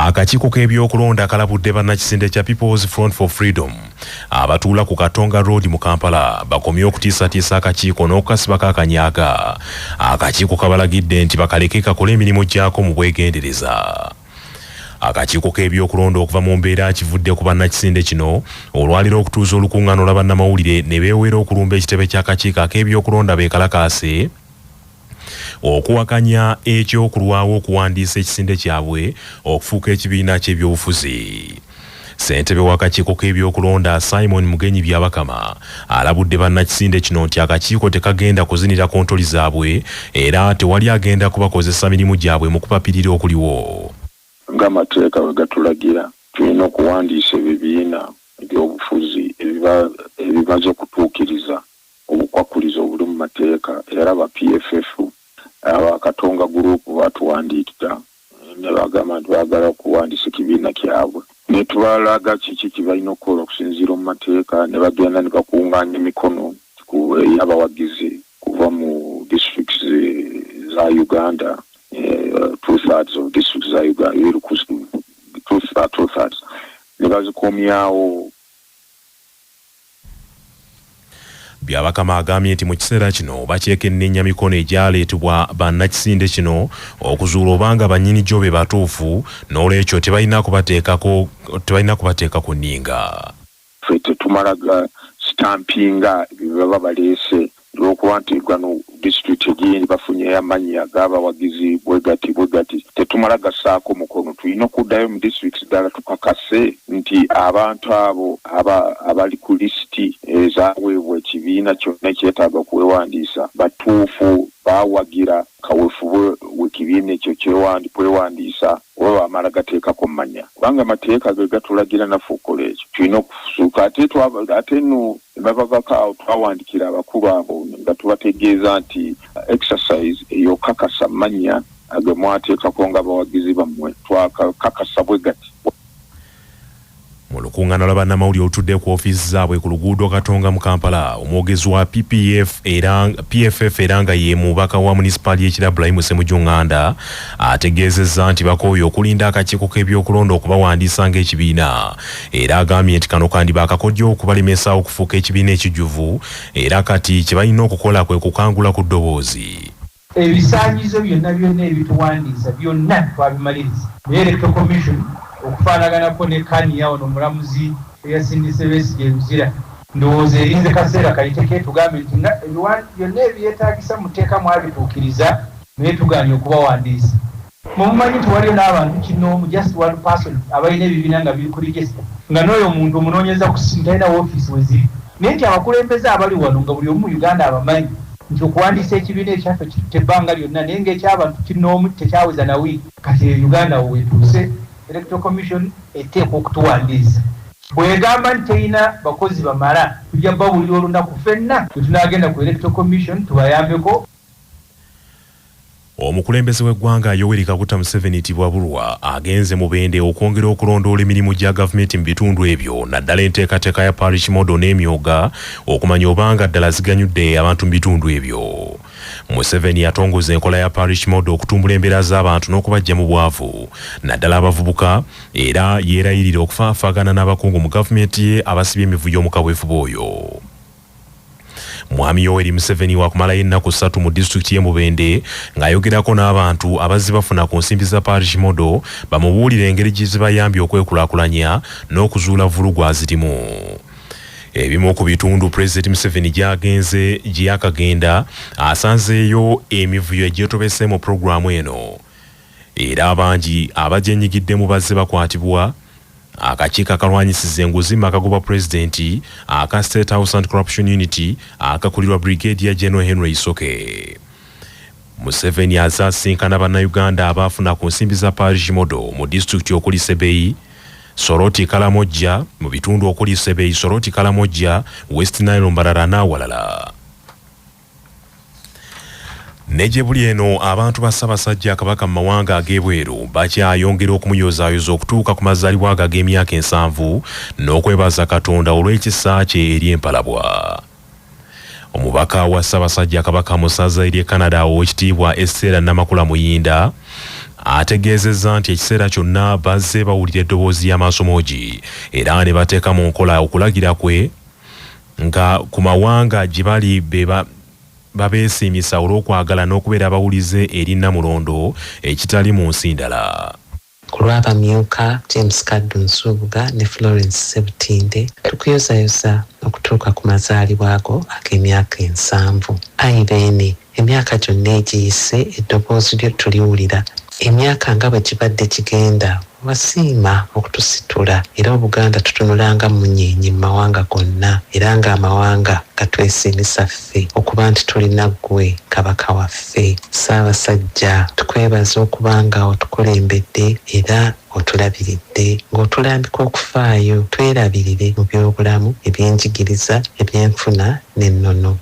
Akakiko kebyokulonda kalabudde bannakisinde kya People's Front for Freedom abatuula ku Katonga Road mu Kampala bakomye okutiisatiisa akakiiko n'okukasibako akanyaga. Akakiiko kabalagidde nti bakaleke kakole emirimu gyako mu bwegendereza. Akakiiko k'ebyokulonda okuva mu mbeera kivudde ku bannakisinde kino olwaliro okutuuza olukuŋŋaano lwa bannamawulire ne beewera okulumba ekitebe ky'akakiiko ak'ebyokulonda beekalakaase okuwakanya ekyokulwawo okuwandiisa ekisinde kyabwe okufuuka ekibiina ky'ebyobufuzi. Ssentebe w'akakiiko k'ebyokulonda Simon Mugenyi Byabakama alabudde bannakisinde kino nti akakiiko tekagenda kuzinira kontoli zaabwe era tewali agenda kubakozesa mirimu gyabwe mu kupapirira okuliwo. Ng'amateeka bwe gatulagira tulina okuwandiisa ebibiina ebyobufuzi ebimaze okutuukiriza obukwakuliza obuli mu mateeka era aba PFF Katonga Group batuwandiikira ne bagamba nti baagala okuwandiisa ekibiina kyabwe ne tubalaga kiki kibalina okukola okusinziira mu mateeka ne bagenda ne bakuŋŋaanya emikono y'abawagizi kuva mu districts za Uganda. 2/3 of districts za Uganda, 2/3 ne bazikomyawo. Byabakama agambye nti mu kiseera kino bakyekenneenya mikono egyaleetebwa bannakisinde kino okuzuula obanga bannyini gyo be batuufu n'olwekyo tebalina kubateeka ku nninga. Ffe tetumalaga stampinga bye baba baleese olw'okuba nti gano district egindi bafunye amannya ag'abawagizi bwe gati tetumala gassaako mukono. Tulina okuddayo mu districts ddala tukakase nti abantu abo abali ku lisiti ezaweebwa ekibiina kyonna ekyetaaga okwewandiisa batuufu bawagira kaweefube w'ekibiina ekyo kwewandiisa oba bamala gateekako mannya kubanga amateeka ge gatulagira naffe okukola ekyo tulina okufuuka ate nno babavako twawandikira abakulu abo nga tubategeeza nti exercise ey'okakasa mannya age mwateekako nga bawagizi bammwe twakakasa bwe gati. Mu lukuŋŋaano lwa bannamawulire olutudde ku ofiisi zaabwe ku luguudo Katonga mu Kampala, omwogezi wa PFF era nga ye mubaka wa munisipaali y'Ekira Ibrahim Ssemujjunganda ategeezezza nti bakooye okulinda akakiiko k'ebyokulonda okubawandiisa ng'ekibiina era agambye nti kano kandi baakakodyo okubalemesa okufuuka ekibiina ekijjuvu era kati kye balina okukola kwe kukangula ku ddoboozi. Ebisaanyizo byonna ebituwandiisa byonna twabimaliriza. Electoral Commission okufaanaganako ne kaniya ono omulamuzi eyasindise Besigye Luzira ndowooza erinze kaseera kayiteke tugambe nti byonna ebyetaagisa muteeka mwabituukiriza naye tugaanye okubawandiisa. Mumanyi nti waliyo n'abantu kinoomu just one person abalina ebibiina nga biri ku register nga n'oyo omuntu omunoonyeza ku ssimu talina woofiisi we ziri naye nti abakulembeze abali wano nga buli omu mu Uganda abamanyi nti okuwandiisa ekibiina ekyaffe kitutte ebbanga lyonna naye ng'eky'abantu kinoomu tekyaweza na wiiki kati Uganda wetuuse Electoral Commission eteekwa okutuwandiisa. Bwegamba nti terina bakozi bamala tujja babulira olunaku ffenna bwe tunaagenda ku Electoral Commission tubayambeko. Omukulembeze w'eggwanga Yoweri Kaguta Museveni Tibwabulwa agenze mu Bende okwongera okulondoola emirimu gya gavumenti mu bitundu ebyo naddala enteekateeka ya parish model n'emyoga okumanya obanga ddala ziganyudde abantu mu bitundu ebyo. Museveni yatongoza enkola ya parish model okutumbula embeera z'abantu n'okubaggya mu bwavu naddala abavubuka era yeerayirira okufaafaagana n'abakungu mu gavumenti ye abasibye emivuyo mu kaweefube oyo. Mwami Yoweri Museveni wakumalayo ennaku 3 mu disitulikiti y'e Mubende ng'ayogerako n'abantu abazze bafuna ku nsimbi za parish model bamubuulira engeri gye zibayambye okwekulaakulanya n'okuzuula vulugu azirimu. Ebimu ku bitundu Pulezidenti Museveni gye yakagenda asanzeeyo emivuyo egyetobese mu pulogulaamu eno era abangi abagyenyigiddemu bazze bakwatibwa. Akakiiko akalwanyisiza enguzi akagoba Pulezidenti aka State House Anti-Corruption Unity akakulirwa Brigadier General Henry Isoke. Museveni azasinkana bannayuganda abaafuna ku nsimbi za parish model mu disitulikiti okuli Sebeyi, Soroti Kalamojja mu bitundu okuli Sebeyi, Soroti Kalamojja, West Nile, Mbarara n'awalala. Neje buli eno abantu ba Ssaabasajja Kabaka mu mawanga ag'ebweru bakyayongera okumuyozaayoza okutuuka ku mazaalibwa ag'emyaka 7 n'okwebaza Katonda olw'ekisa kye eri empalabwa. Omubaka wa Ssaabasajja Kabaka mu ssaza ery'e Canada Oweekitiibwa Esther Namakula Muyinda ategeezezza nti ekiseera kyonna bazze bawulira eddoboozi y'amasomogi era ne bateeka mu nkola okulagira kwe nga ku mawanga gye bali babeesiimisa olw'okwagala n'okubeera abawulize eri Namulondo ekitali mu nsi ndala. Ku lw'abamyuka James Kaddu Nsubuga ne Florence Sebutinde tukuyozayoza okutuuka ku mazaalibwa ago ak'emyaka 7. Irene, emyaka gyonna egiyise eddoboozi lyo tuliwulira, emyaka nga bwe kibadde kigenda wasiima okutusitula era Obuganda tutunulanga munyeenye mu mawanga gonna era ng'amawanga gatwesiimisa ffe okuba nti tulina ggwe kabaka waffe. Ssaabasajja tukwebaza okubanga otukulembedde era otulabiridde ng'otulambika okufaayo twerabirire mu by'obulamu, ebyenjigiriza, ebyenfuna n'ennono.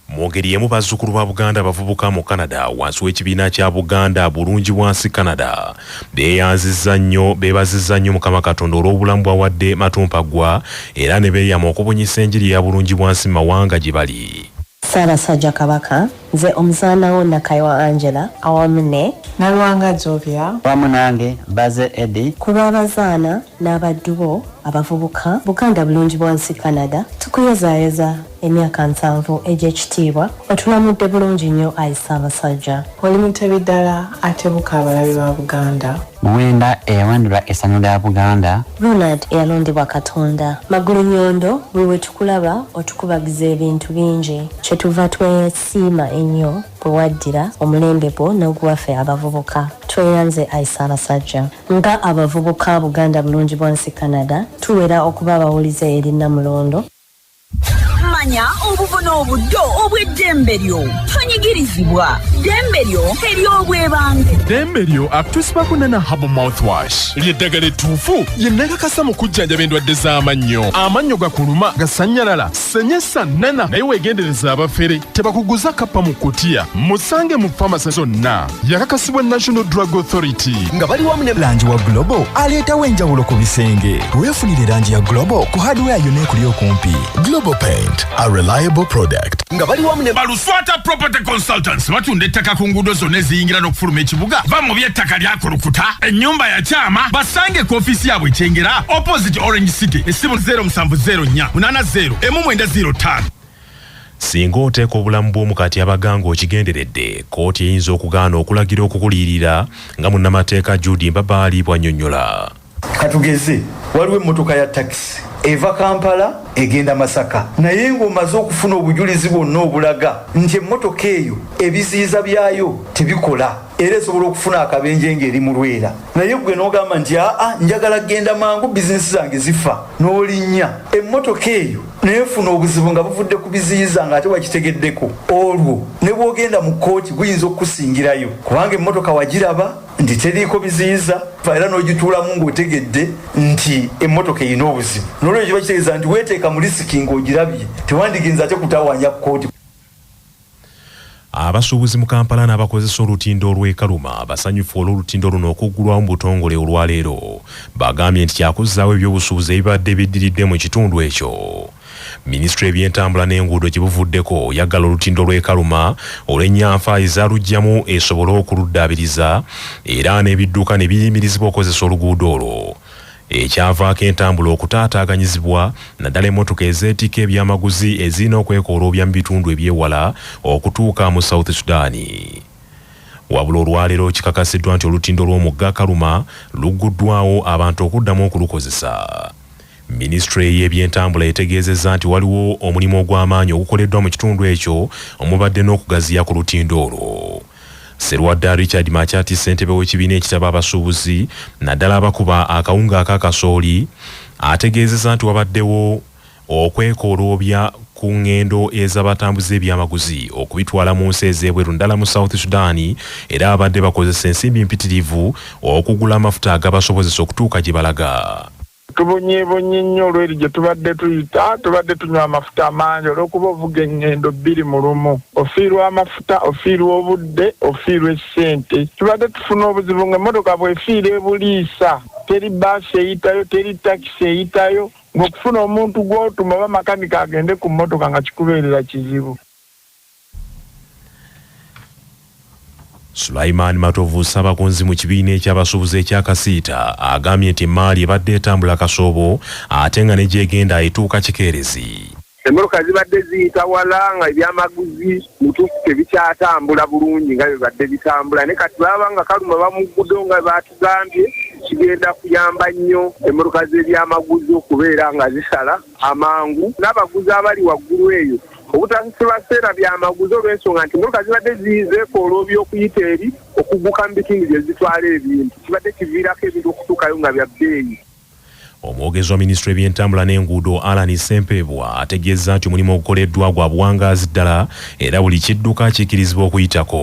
Mu ngeri emu bazzukulu ba Buganda abavubuka mu Canada wansi w'ekibiina kya Buganda bulungi bwansi Canada beebazizza nnyo Mukama Katonda olw'obulamu bw'awadde Matumpaggwa era ne beeyama okubunyisa enjiri ya bulungi bwansi mawanga gye bali. Ssaabasajja Kabaka, nze omuzaanawo Nakayiwa Angela awamu ne Nalwanga Jovia wamu nange Baze Eddie ku lw'abazaana n'abaddu bo abavubuka Buganda bulungi bwansi Canada tukuyozaayoza emyaka 7 egy'ekitiibwa otulamudde bulungi nnyo ayi Ssaabasajja. oli mutebi ddala atebuka abalabi ba Buganda. Muwenda eyawandulwa essanyu lya Buganda. Ronald eyalondebwa Katonda. Magulu Nyondo bwe tukulaba otukubagiza ebintu bingi kyetuva twesiima ennyo bwe waddira omulembe gwo n'oguwaffe abavubuka. Tweyanze ayi Ssaabasajja. Nga abavubuka Buganda bulungi bwansi Canada tuwera okuba abawulize eri Namulondo. Manya obuvuna obuddo obw'eddembe lyo tonyigirizibwa ddembe lyo ery'obwebange. Ddembe lyo akutusibakuna Herbal Mouthwash ly'eddagala ettuufu yennakakasa mu kujjanjaba endwadde z'amannyo. Amannyo gakuluma gasannyalala senyesa nnana naye weegendereza abafere tebakuguza kappa mu kutiya musange mu famasi zonna. Yakakasibwa National Drug Authority nga bali wamu ne langi wa Global aleetawo enjawulo ku bisenge. Weefunire langi ya Global ku hardware yonna ekuli okumpi. Global Paint, a reliable product. nga bali wamu ne Baluswata Property Consultants batunda ettaka ku nguudo zonna eziyingira n'okufuluma ekibuga. Va mu by'ettaka lyakulukuta ennyumba ya kyama basange ku ofiisi yaabwe ekyengera opposite Orange City essimu 0704 80 1905. Singa oteeka obulamu bw'omukati abaganga okigenderedde, kooti eyinza okugaana okulagira okukuliyirira nga munnamateeka Judy Mbabaali bw'annyonnyola. Katugeze waliwo emmotoka ya taxi eva Kampala egenda Masaka naye ng'omaze okufuna obujulizi bwonna obulaga nti emmotoka eyo ebiziyiza byayo tebikola era esobola okufuna akabenje ng'eri mu Lwera naye gwe n'ogamba nti njagala genda mangu bizinesi zange zifa n'olinnya emmotoka eyo neefuna obuzibu nga buvudde ku biziyiza ng'ate wakitegeddeko olwo ne bw'ogenda mu kkooti guyinza okukusingirayo kubanga emmotoka wagiraba nti teriiko biziyiza era n'ogituulamu ng'otegedde nti emmotoka erina obuzibu n'olwekyo kiba kitegeeza nti weeteeka mu lisiki ng'ogirabye tewandigenza ate kutawaanya kkooti. Abasuubuzi mu Kampala n'abakozesa olutindo olw'ekaluma basanyufu olw'olutindo luno okuggulwamu mu butongole olwaleero bagambye nti kyakuzzaawo ebyobusuubuzi ebibadde biddiridde mu kitundu ekyo. Minisitule y'ebyentambula n'enguudo gye buvuddeko yaggala olutindo lw'ekaluma olw'ennyanfa ezaaluggyamu esobole okuluddaabiriza era n'ebidduka ne biyimirizibwa okukozesa oluguudo olwo. Ekyavaako entambula okutaataaganyizibwa naddala emmotoka ezeetika ebyamaguzi ezirina okwekooloobya mu bitundu ebyewala okutuuka mu South Sudan. Wabula olwaleero kikakasiddwa nti olutindo lw'omugga Kaluma lugguddwawo abantu okuddamu okulukozesa. Minisitule y'ebyentambula etegeezezza nti waliwo omulimu ogw'amaanyi ogukoleddwa mu kitundu ekyo omubadde n'okugaziya ku lutindo olwo. Serwadda Richard Machati ssentebe w'ekibiina ekitaba abasuubuzi naddala abakuba akawunga akakasooli ategeezezza nti wabaddewo okwekooloobya ku ngendo ez'abatambuza ebyamaguzi okubitwala mu nsi ez'ebweru naddala mu South Sudan era abadde bakozesa ensimbi mpitirivu okugula amafuta agabasobozesa okutuuka gye balaga. Tubonyeebonye nnyo olw'eri gye tubadde tunywa amafuta amangi olw'okuba ovuga engendo 2 mu lumu ofiirwa amafuta ofiirwa obudde ofiirwa essente tubadde tufuna obuzibu ng'emmotoka bw'efiira ebuliisa teri baasi eyitayo teri takisi eyitayo ng'okufuna omuntu gw'otuma oba makanika agende ku mmotoka nga kikubeerera kizibu. Sulaiman Matovu Ssabakunzi mu kibiina eky'abasuubuzi ekya Kasiita agambye nti emmaali ebadde etambula kasoobo ate nga ne gyegenda etuuka kikeerezi. Emmoloka zibadde ziyita wala nga ebyamaguzi mutuufu tebikyatambula bulungi nga bibadde bitambula ne kati baba nga kaluma bamuggudo nga batugambye kigenda kuyamba nnyo emmoloka z'ebyamaguzi okubeera nga zisala amangu n'abaguzi abali waggulu eyo obutasasula seera byamaguzi olw'ensonga nti emmoloka zibadde zeekoola by'okuyita eri okugguka mu bitundu bye zitwala ebintu kibadde kiviirako ebintu okutuukayo nga bya bbeeyi. Omwogezi wa Minisitule y'Ebyentambula n'Enguudo Alan Sempebwa ategeezza nti omulimu ogukoleddwa gwa buwangaazi ddala era buli kidduka kikirizibwa okuyitako.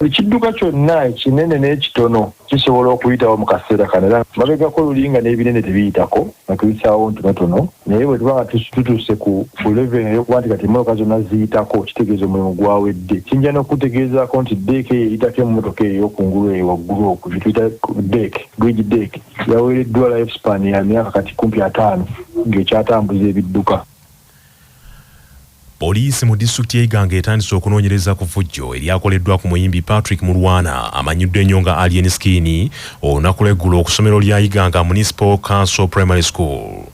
Ekidduka kyonna ekinene n'ekitono kisobola okuyitawo mu kaseera kano era mabegako lulinga n'ebinene tebiyitako nga tuyisaawo ntonotono naye bwe tuba nga tutuuse ku level ey'okuba nti kati emmoloka zonna ziyitako kitegeeza omulimu gwawedde. Kijja n'okutegeezaako nti deeke eyo eyitako emmotoka eyo ey'okungulu eyo waggulu okwo gye tuyita bridge deck yaweereddwa lifespan ya myaka kati kumpi 5 ng'ekyatambuza ebidduka. Poliisi mu disitulikiti y'Iganga etandise okunoonyereza ku ffujjo eryakoleddwa ku muyimbi Patrick Mulwana amanyiddwa ennyo nga Alien Skin olunaku lw'eggulo ku ssomero lya Iganga Municipal Council Primary School.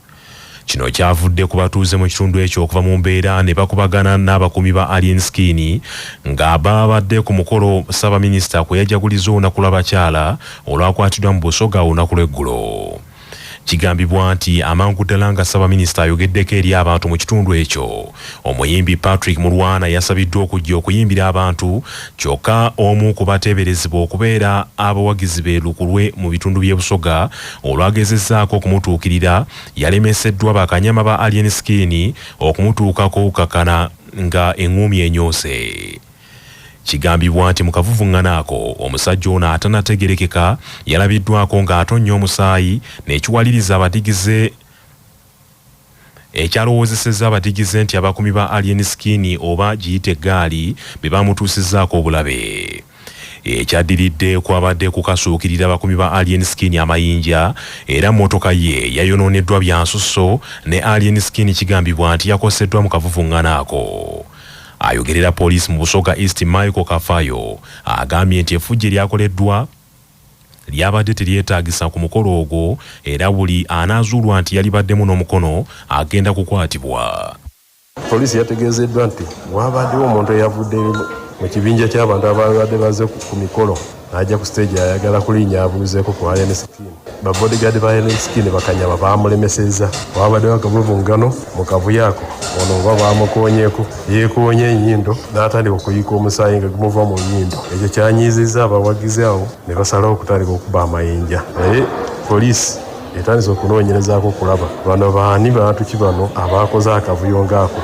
Kino kyavudde ku batuuze mu kitundu ekyo okuva mu mbeera ne bakubagana n'abakuumi ba Alien Skin nga babadde ku mukolo Ssaabaminisita kwe yajaguliza olunaku lw'abakyala olwakwatiddwa mu Busoga olunaku lw'eggulo. Kigambibwa nti amangu ddala nga Ssaabaminisita ayogeddeko eri abantu mu kitundu ekyo. Omuyimbi Patrick Mulwana yasabiddwa okujja okuyimbira abantu kyokka omu ku bateeberezebwa okubeera abawagizi be lukulwe mu bitundu by'e Busoga olwagezezzaako okumutuukirira yalemeseddwa bakanyama ba Alien Skin okumutuukako kakana nga eŋŋumi enyoose. Kigambibwa nti mu kavuvuŋŋana ako omusajja ono atanategerekeka yalabiddwako ng'atonnya omusaayi n'ekiwaliriza abadigize ekyalowoozesezza abadigize nti abakuumi ba Alien Skin oba giyite eggaali be bamutuusizzaako obulabe. Ekyaddiridde kwabadde kukasuukirira abakuumi ba Alien Skin amayinja era mmotoka ye yayonooneddwa bya nsusso ne Alien Skin kigambibwa nti yakoseddwa mu kavuvuŋŋana ako. Ayogerera poliisi mu Busoga East Michael Kafayo agambye nti effujjo eryakoleddwa lyabadde teryetaagisa ku mukolo ogwo era buli anaazuulwa nti yalibaddemu n'omukono agenda kukwatibwa. Poliisi yategeezeddwa nti wabaddewo omuntu eyavudde mu kibinja ky'abantu ababadde baze ku mikolo n'ajja ku stage ayagala kulinnya abuuzeeko ku Alien Skin. Babodyguard ba Alien Skin bakanyama baamulemesezza wabaddewo akavuvuŋŋano mu kavuyo ako ono oba baamukoonyeeko yeekoonya ennyindo n'atandika okuyiika omusaayi nga gumuva mu nnyindo. Ekyo kyanyiizizza abawagizi awo ne basalawo okutandika okuba amayinja naye poliisi etandise okunoonyerezaako okulaba bano baani bantu ki bano abaakoze akavuyo ng'ako.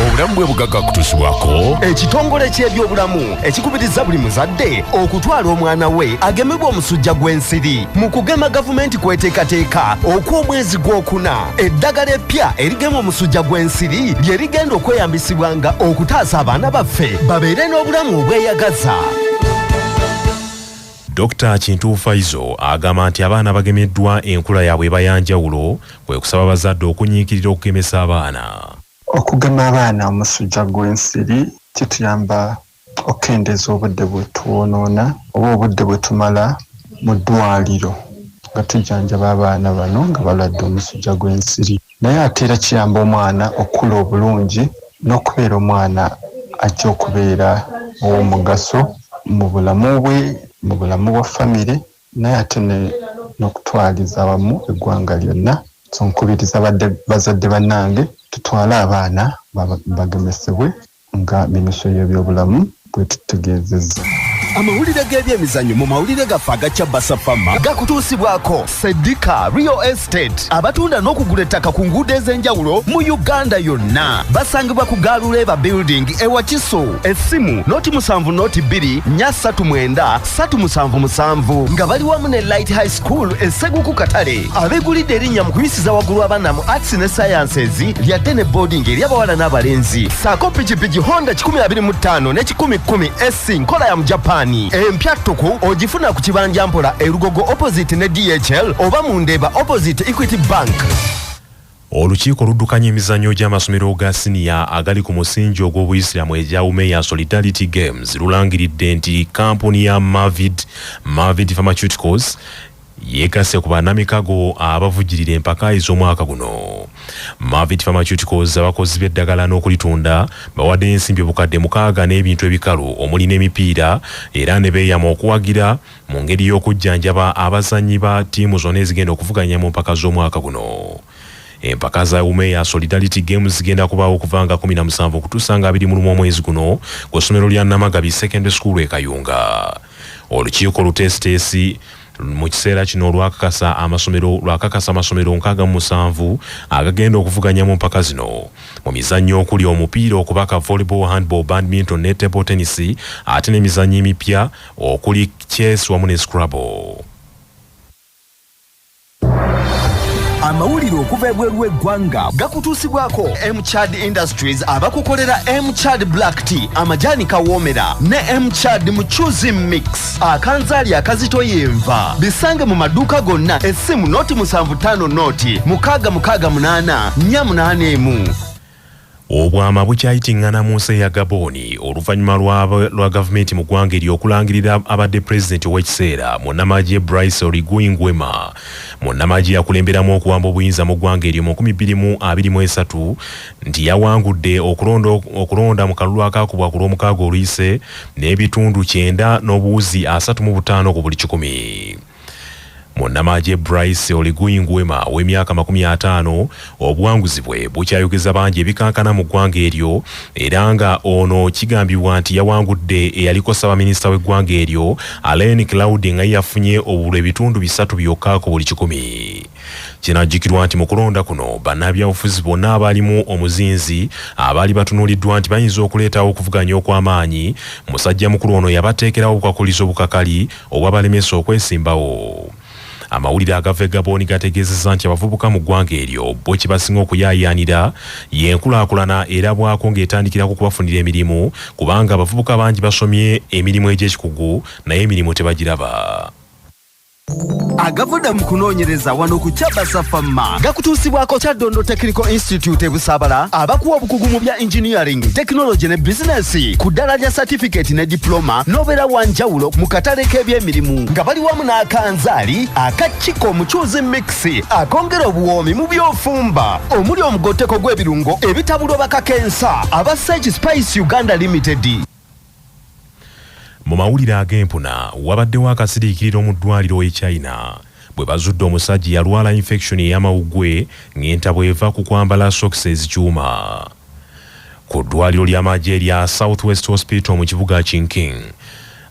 Obulamu bwe bugagga kutuusibwako ekitongole ky'ebyobulamu ekikubiriza buli muzadde okutwala omwana we agemebwa omusujja gw'ensiri. Mu kugema gavumenti kweteekateeka okw'omwezi gw'okuna eddagala eppya erigema omusujja gw'ensiri lye rigenda okweyambisibwanga okutaasa abaana baffe babeere n'obulamu obweyagaza. Dr. Kintu Faizo agamba nti abaana bagemeddwa enkula yaabwe bayanjawulo kwe kusaba bazadde okunyiikirira okugemesa abaana. Okugema abaana omusujja gw'ensiri kituyamba okukendeeza obudde bwe tuwonoona oba obudde bwe tumala mu ddwaliro nga tujjanjaba abaana bano nga balwadde omusujja gw'ensiri. Naye ate era kiyamba omwana okukula obulungi n'okubeera omwana ajja okubeera ow'omugaso mu bulamu bwe, mu bulamu bwa famire, naye ate n'okutwaliza awamu eggwanga lyonna. So nkubiriza bazadde bannange tutwale abaana bagemesebwe nga minisitule y'ebyobulamu bwe tutegeezezza. Amawulire g'ebyemizannyo mu mawulire gaffe agakya Basafama gakutuusibwako Sedika Real Estate abatunda n'okugula ettaka ku nguudo ez'enjawulo mu Uganda yonna. Basangibwa ku Gaaluleba Building Ewakiso. Essimu noti 7 noti 2 339 377 nga bali wamu ne Light High School Esseguku Katale. Abeegulidde erinnya mu kuyisiza waggulu abaana mu Arts ne Sciences lyadde ne boarding ery'abawala n'abalenzi. Saako pikipiki Honda 2025 ne 1010 SC nkola ya mu Japan. Empya ttuku ogifuna ku kibanja mpola erugogo opposite ne DHL oba mu Ndeeba opposite Equity Bank. Olukiiko luddukanya emizannyo gy'amasomero ga siniya agali ku musingi ogw'Obuyisiraamu egya Umeya Solidarity Games lulangiridde nti kampuni ya Mavid Pharmaceuticals yeegasse ku bannamikago abavujjirira empaka ez'omwaka guno. Mavid Pharmaceuticals abakozi b'eddagala n'okulitunda bawadde ensimbi obukadde 6 n'ebintu ebikalu omuli n'emipiira era ne beeyama okuwagira mu ngeri y'okujjanjaba abazannyi ba ttiimu zonna ezigenda okuvuganya mu mpaka z'omwaka guno. Empaka za Umeya Solidarity Games zigenda kubaawo okuva nga 17 okutuusa nga 21 omwezi guno ku ssomero lya Namagabi Secondary School e Kayunga. Olukiiko lutesitesi mu kiseera kino lwakakasa amasomero 67 agagenda okuvuganya mu mpaka zino mu mizannyo okuli omupiira okubaka volleyball, handball, badminton ne table tennis ate n'emizannyo emipya okuli chess wamu ne scrabble. Amawulire okuva ebweru w'eggwanga gakutuusibwako M-Chad Industries abakukolera M-Chad Black Tea, amajani kawoomera ne M-Chad Muchuzi Mix akanzaali akazitoya enva. Bisange mu maduuka gonna. Essimu noti 75 noti 668 481. Obwama bukyayitingana mu nsi ya Gaboni oluvannyuma lwa gavumenti mu ggwanga eryokulangirira abadde pulezidenti ow'ekiseera munamagye Bryce Oligui Nguema. Munamagye yakulemberamu okuwamba obuyinza mu ggwanga eryo mu 2023 nti yawangudde okulonda mu kalulu akaakubwa ku lw'omukaaga oluyise n'ebitundu 9 n'obuwuzi 35 ku buli 100. Munamagye Bryce Oligui Nguema w'emyaka 50 obuwanguzi bwe bukyayogeza bangi ebikankana mu ggwanga eryo era nga ono kigambibwa nti yawangudde eyaliko ssabaminisita w'eggwanga eryo Alain Claude nga yafunye obululu ebitundu 3 byokka ku buli 100. Kinajjukirwa nti mu kulonda kuno bannabyabufuzi bonna abalimu omuzinzi abaali batunuuliddwa nti bayinza okuleetawo okuvuganya okw'amaanyi musajja mukulu ono yabateekerawo obukakulizo obukakali obwabalemesa okwesimbawo. Amawulire agava e Gaboni gategeezezza nti abavubuka mu ggwanga eryo bo kye basinga okuyaayaanira y'enkulaakulana era bwako ng'etandikira ku kubafunira emirimu kubanga abavubuka bangi basomye emirimu egy'ekikugu naye emirimu tebagiraba. Agavudde mu kunoonyereza wano ku Kyabasa Famma gakutuusibwako Kyaddondo Technical Institute e Busaabala abakuwa obukugu mu bya engineering, technology ne business ku ddala lya certificate ne diploma n'obeera wa njawulo mu katale k'ebyemirimu nga bali wamu n'akanzaali Akakiko Muchuzi Mix akongera obuwoomi mu by'ofumba omuli omugotteko gw'ebirungo ebitabulwa bakakensa aba Sage Spice Uganda Limited. Mu mawulire ag'empuna wabaddewo akasiriikiriro mu ddwaliro e China bwe bazudde omusajja yalwala infection ey'amawuggwe ng'enta bw'eva ku kwambala socks ezikyuma. Ku ddwaliro ly'amagye lya Southwest Hospital mu kibuga Chinking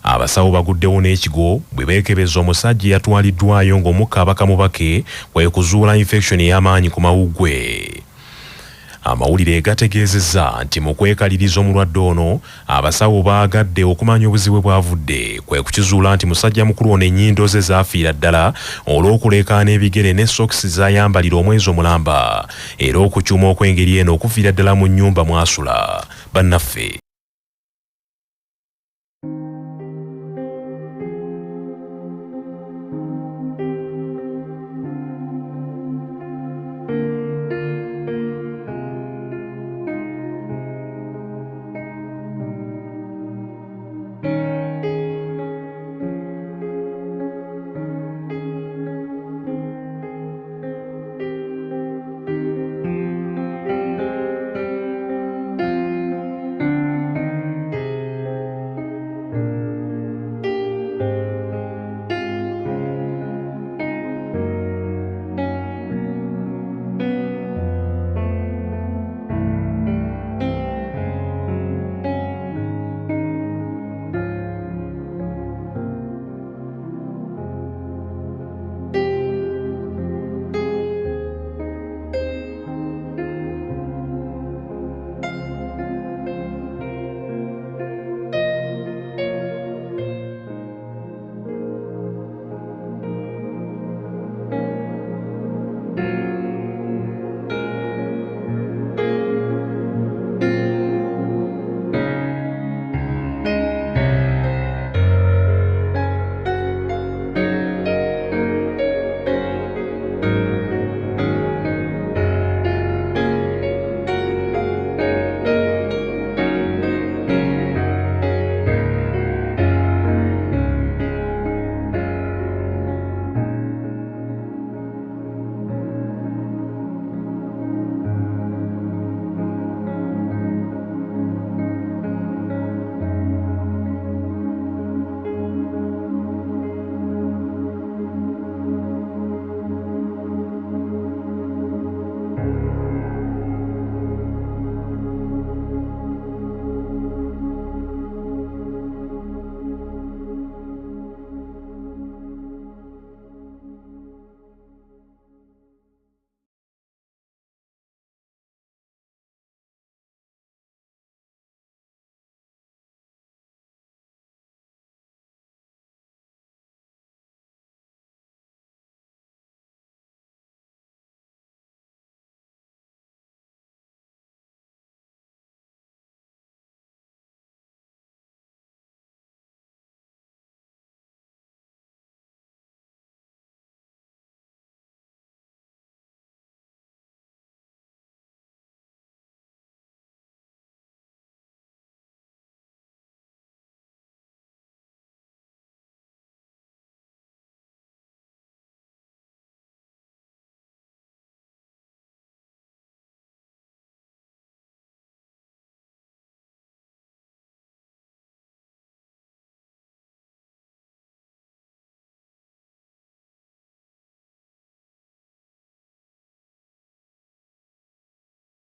abasawo baguddewo n'ekigo bwe beekebeza omusajja yatwaliddwayo ng'omukka abakamubake kwe kuzuula infection ey'amaanyi ku mawuggwe. Amawulire gategeezezza nti mu kwekaliriza omulwadde ono abasawo baagadde okumanya obuzibu bwavudde kwe kukizuula nti musajja mukulu ono ennyindo ze zaafiira ddala olw'okuleekaana ebigere ne sokisi zayambalira omwezi omulamba era okukyuma okw'engeri eno okufiira ddala mu nnyumba mwasula. Bannaffe